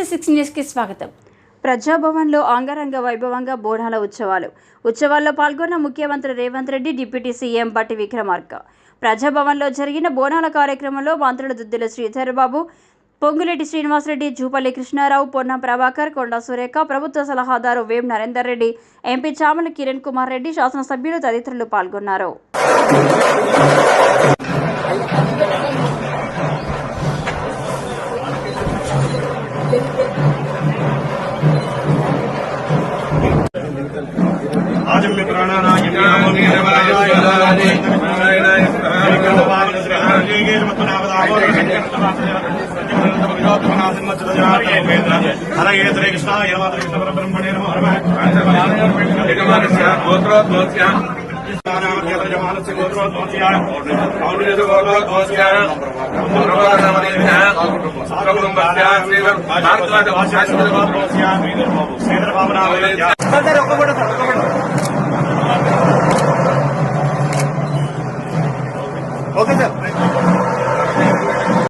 TC6 news కి స్వాగతం. ప్రజాభవన్లో అంగరంగ వైభవంగా బోనాల ఉత్సవాల్లో పాల్గొన్న ముఖ్యమంత్రి రేవంత్ రెడ్డి, డిప్యూటీ సీఎం బట్టి విక్రమార్క. ప్రజాభవన్లో జరిగిన బోనాల కార్యక్రమంలో మంత్రులు దుద్దిల శ్రీధర్ బాబు, పొంగులేటి శ్రీనివాసరెడ్డి, జూపల్లి కృష్ణారావు, పొన్నం ప్రభాకర్, కొండా సురేఖ, ప్రభుత్వ సలహాదారు వేం నరేందర్ రెడ్డి, ఎంపీ చామల కిరణ్ కుమార్ రెడ్డి, శాసనసభ్యులు తదితరులు పాల్గొన్నారు. आज में प्राणानाय हरे कृष्णाय कृष्ण परब्रह्मणे नमः श्रीधर बाबू